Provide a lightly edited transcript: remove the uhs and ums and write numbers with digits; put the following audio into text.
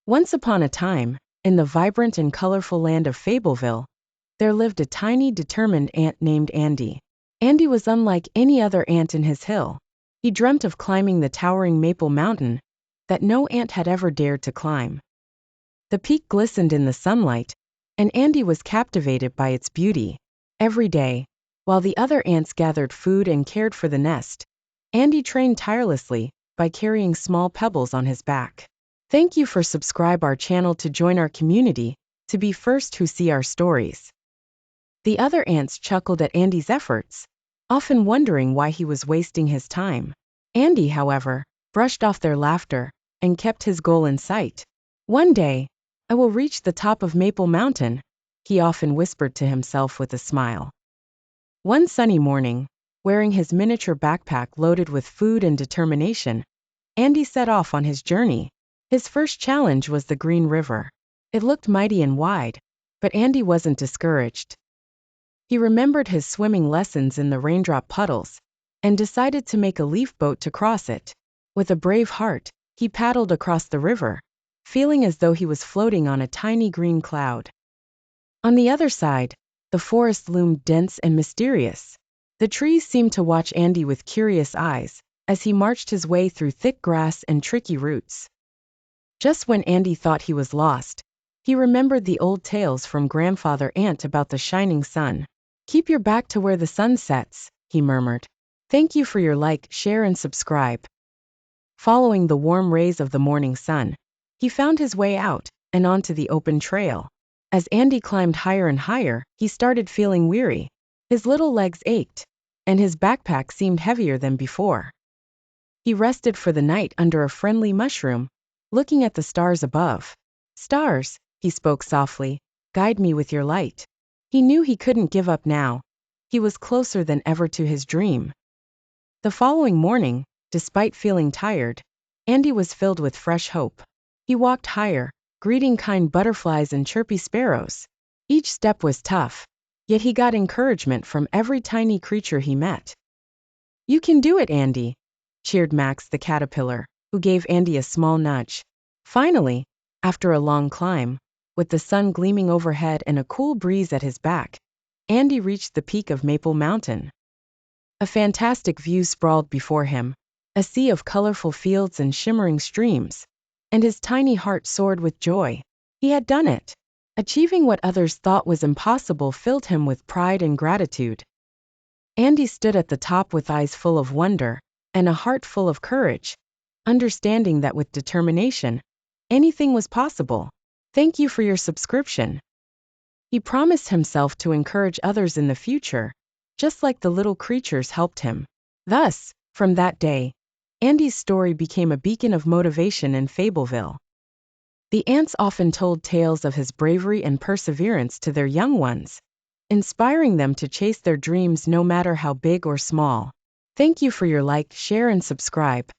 Once upon a time, in the vibrant and colorful land of Fableville, there lived a tiny, determined ant named Andy. Andy was unlike any other ant in his hill. He dreamt of climbing the towering maple mountain that no ant had ever dared to climb. The peak glistened in the sunlight, and Andy was captivated by its beauty. Every day, while the other ants gathered food and cared for the nest, Andy trained tirelessly by carrying small pebbles on his back. Thank you for subscribe our channel to join our community, to be first who see our stories. The other ants chuckled at Andy's efforts, often wondering why he was wasting his time. Andy, however, brushed off their laughter and kept his goal in sight. One day, I will reach the top of Maple Mountain, he often whispered to himself with a smile. One sunny morning, wearing his miniature backpack loaded with food and determination, Andy set off on his journey. His first challenge was the Green River. It looked mighty and wide, but Andy wasn't discouraged. He remembered his swimming lessons in the raindrop puddles and decided to make a leaf boat to cross it. With a brave heart, he paddled across the river, feeling as though he was floating on a tiny green cloud. On the other side, the forest loomed dense and mysterious. The trees seemed to watch Andy with curious eyes as he marched his way through thick grass and tricky roots. Just when Andy thought he was lost, he remembered the old tales from Grandfather Ant about the shining sun. Keep your back to where the sun sets, he murmured. Thank you for your like, share and subscribe. Following the warm rays of the morning sun, he found his way out and onto the open trail. As Andy climbed higher and higher, he started feeling weary. His little legs ached, and his backpack seemed heavier than before. He rested for the night under a friendly mushroom, looking at the stars above. Stars, he spoke softly, guide me with your light. He knew he couldn't give up now. He was closer than ever to his dream. The following morning, despite feeling tired, Andy was filled with fresh hope. He walked higher, greeting kind butterflies and chirpy sparrows. Each step was tough, yet he got encouragement from every tiny creature he met. You can do it, Andy, cheered Max the caterpillar, who gave Andy a small nudge. Finally, after a long climb, with the sun gleaming overhead and a cool breeze at his back, Andy reached the peak of Maple Mountain. A fantastic view sprawled before him, a sea of colorful fields and shimmering streams, and his tiny heart soared with joy. He had done it. Achieving what others thought was impossible filled him with pride and gratitude. Andy stood at the top with eyes full of wonder and a heart full of courage, understanding that with determination, anything was possible. Thank you for your subscription. He promised himself to encourage others in the future, just like the little creatures helped him. Thus, from that day, Andy's story became a beacon of motivation in Fableville. The ants often told tales of his bravery and perseverance to their young ones, inspiring them to chase their dreams no matter how big or small. Thank you for your like, share and subscribe.